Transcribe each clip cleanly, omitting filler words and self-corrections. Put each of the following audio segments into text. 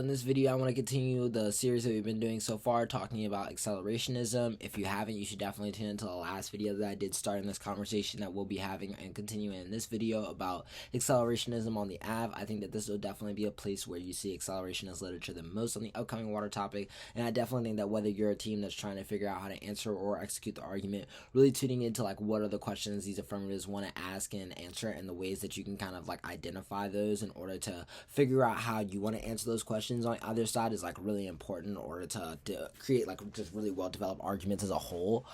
this video, I want to continue the series that we've been doing so far, talking about accelerationism. If you haven't, you should definitely tune into the last video that I did start in this conversation that we'll be having and continuing in this video about accelerationism on the Av. I think that this will definitely be a place where you see accelerationist literature the most on the upcoming water topic, and I definitely think that whether you're a team that's trying to figure out how to answer or execute the argument, really tuning into like what are the questions these affirmatives want to ask and answer, and the ways that you can kind of like identify those in order to figure out how you want to answer those questions on either side is like really important in order to create like just really well developed arguments as a whole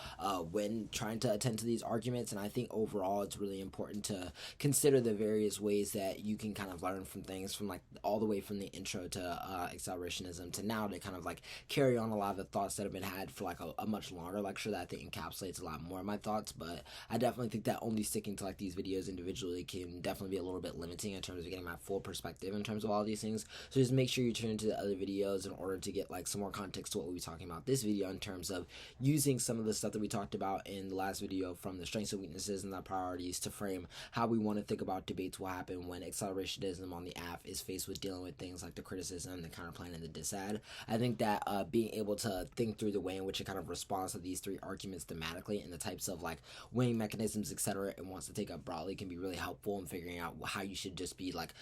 when trying to attend to these arguments. And I think overall it's really important to consider the various ways that you can kind of learn from things, from like all the way from the intro to accelerationism to now, to kind of like carry on a lot of the thoughts that have been had for like a much longer lecture that I think encapsulates a lot more of my thoughts. But I definitely think that only sticking to like these videos individually can definitely be a little bit limiting in terms of getting my full perspective in terms of all these things. So just make sure you turn into the other videos in order to get like some more context to what we'll be talking about this video, in terms of using some of the stuff that we talked about in the last video from the strengths and weaknesses and the priorities to frame how we want to think about debates will happen when accelerationism on the AF is faced with dealing with things like the criticism, the counterplan, and the dissad. I think that being able to think through the way in which it kind of responds to these three arguments thematically and the types of like weighing mechanisms, etc., it wants to take up broadly can be really helpful in figuring out how you should just be like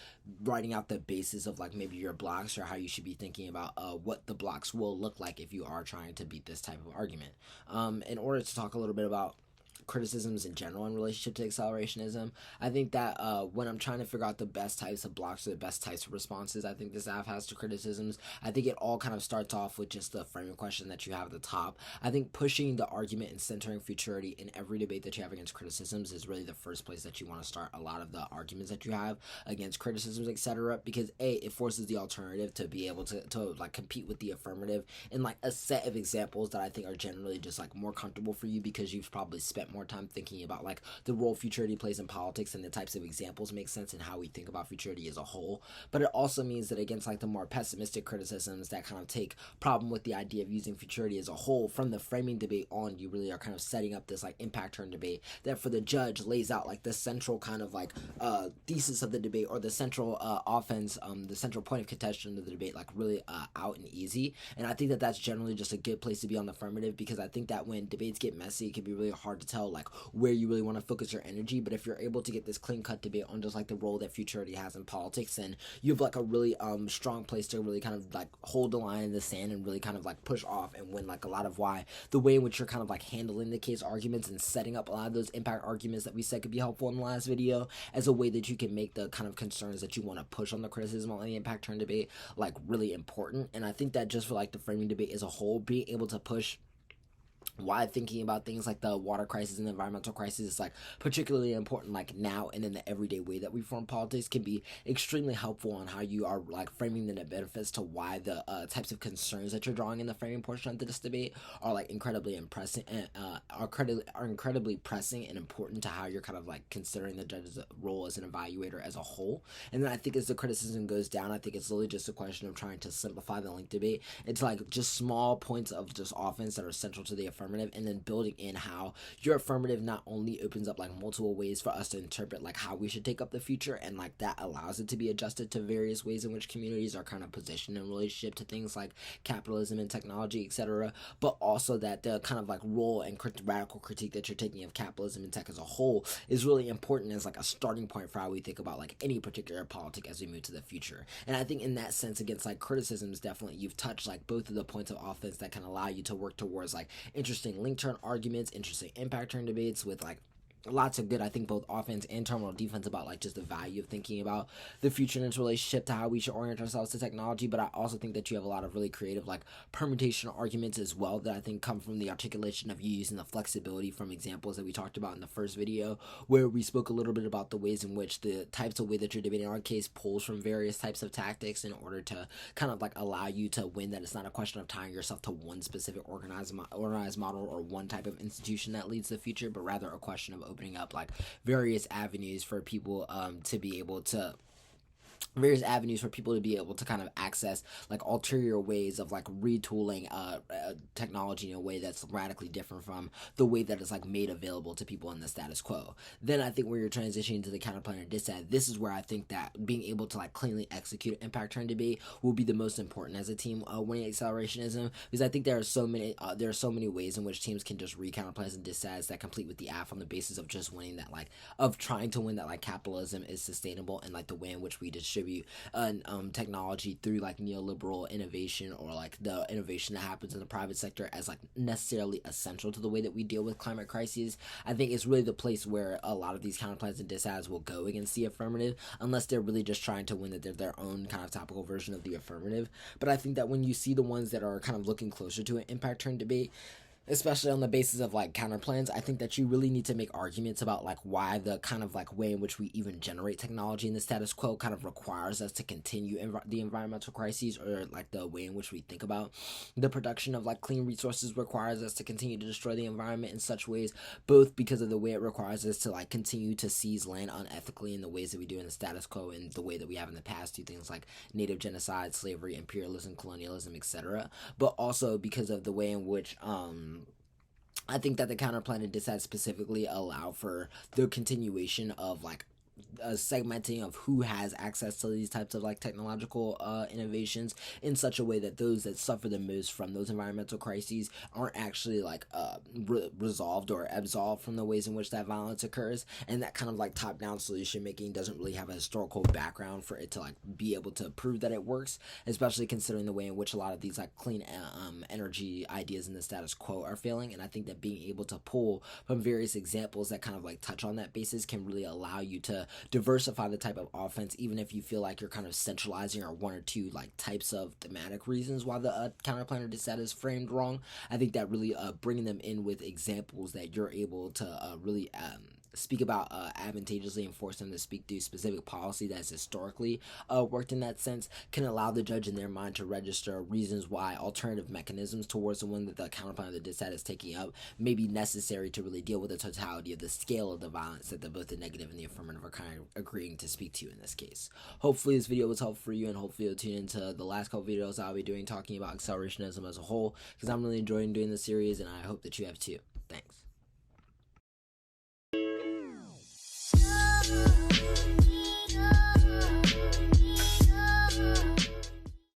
writing out the basis of like maybe your blocks, or how you should be thinking about what the blocks will look like if you are trying to beat this type of argument. In order to talk a little bit about criticisms in general in relationship to accelerationism, I think that when I'm trying to figure out the best types of blocks or the best types of responses I think this app has to criticisms, I think it all kind of starts off with just the framing question that you have at the top. I think pushing the argument and centering futurity in every debate that you have against criticisms is really the first place that you want to start a lot of the arguments that you have against criticisms, etc., because it forces the alternative to be able to like compete with the affirmative in like a set of examples that I think are generally just like more comfortable for you, because you've probably spent more time thinking about like the role futurity plays in politics, and the types of examples make sense and how we think about futurity as a whole. But it also means that against like the more pessimistic criticisms that kind of take problem with the idea of using futurity as a whole, from the framing debate on, you really are kind of setting up this like impact turn debate that for the judge lays out like the central kind of like thesis of the debate, or the central offense, the central point of contention of the debate, like really out and easy. And I think that that's generally just a good place to be on the affirmative, because I think that when debates get messy, it can be really hard to tell like where you really want to focus your energy. But if you're able to get this clean cut debate on just like the role that futurity has in politics, then you have like a really strong place to really kind of like hold the line in the sand and really kind of like push off and win like a lot of why the way in which you're kind of like handling the case arguments and setting up a lot of those impact arguments that we said could be helpful in the last video, as a way that you can make the kind of concerns that you want to push on the criticism on the impact turn debate like really important. And I think that just for like the framing debate as a whole, being able to push why thinking about things like the water crisis and the environmental crisis is like particularly important like now and in the everyday way that we form politics can be extremely helpful on how you are like framing the benefits to why the types of concerns that you're drawing in the framing portion of this debate are like incredibly impressing and are incredibly pressing and important to how you're kind of like considering the judge's role as an evaluator as a whole. And then I think as the criticism goes down, I think it's literally just a question of trying to simplify the link debate into like just small points of just offense that are central to the affirmative, and then building in how your affirmative not only opens up like multiple ways for us to interpret like how we should take up the future, and like that allows it to be adjusted to various ways in which communities are kind of positioned in relationship to things like capitalism and technology, etc., but also that the kind of like role and radical critique that you're taking of capitalism and tech as a whole is really important as like a starting point for how we think about like any particular politic as we move to the future. And I think in that sense, against like criticisms, definitely you've touched like both of the points of offense that can allow you to work towards like interesting link turn arguments, interesting impact turn debates with like lots of good, I think, both offense and terminal defense about like just the value of thinking about the future in its relationship to how we should orient ourselves to technology. But I also think that you have a lot of really creative like permutation arguments as well that I think come from the articulation of you using the flexibility from examples that we talked about in the first video, where we spoke a little bit about the ways in which the types of way that you're debating our case pulls from various types of tactics in order to kind of like allow you to win, that it's not a question of tying yourself to one specific organized model or one type of institution that leads the future, but rather a question of opening up like various avenues for people to be able to various avenues for people to be able to kind of access like ulterior ways of like retooling technology in a way that's radically different from the way that it's like made available to people in the status quo. Then I think where you're transitioning to the counterplanar dissent, this is where I think that being able to like cleanly execute an impact turn debate will be the most important as a team winning accelerationism, because I think there are so many ways in which teams can just recounterplans and dissents that complete with the app on the basis of just winning that like of trying to win that like capitalism is sustainable, and like the way in which we distribute technology through like neoliberal innovation, or like the innovation that happens in the private sector, as like necessarily essential to the way that we deal with climate crises. I think it's really the place where a lot of these counterplans and disads will go against the affirmative, unless they're really just trying to win that they're their own kind of topical version of the affirmative. But I think that when you see the ones that are kind of looking closer to an impact turn debate, especially on the basis of like counterplans, I think that you really need to make arguments about like why the kind of like way in which we even generate technology in the status quo kind of requires us to continue the environmental crises, or like the way in which we think about the production of like clean resources requires us to continue to destroy the environment in such ways, both because of the way it requires us to like continue to seize land unethically in the ways that we do in the status quo, and the way that we have in the past do things like native genocide, slavery, imperialism, colonialism, etc., but also because of the way in which I think that the counterplanet dissent specifically allow for the continuation of like segmenting of who has access to these types of like technological innovations in such a way that those that suffer the most from those environmental crises aren't actually like resolved or absolved from the ways in which that violence occurs. And that kind of like top-down solution making doesn't really have a historical background for it to like be able to prove that it works, especially considering the way in which a lot of these like clean energy ideas in the status quo are failing. And I think that being able to pull from various examples that kind of like touch on that basis can really allow you to diversify the type of offense, even if you feel like you're kind of centralizing on one or two like types of thematic reasons why the counterplanar dissent is framed wrong. I think that really bringing them in with examples that you're able to really speak about advantageously and force them to speak to specific policy that's historically worked in that sense can allow the judge in their mind to register reasons why alternative mechanisms towards the one that the counterpart of the dissent is taking up may be necessary to really deal with the totality of the scale of the violence that both the negative and the affirmative are kind of agreeing to speak to in this case. Hopefully this video was helpful for you, and hopefully you'll tune into the last couple videos I'll be doing talking about accelerationism as a whole, because I'm really enjoying doing this series and I hope that you have too.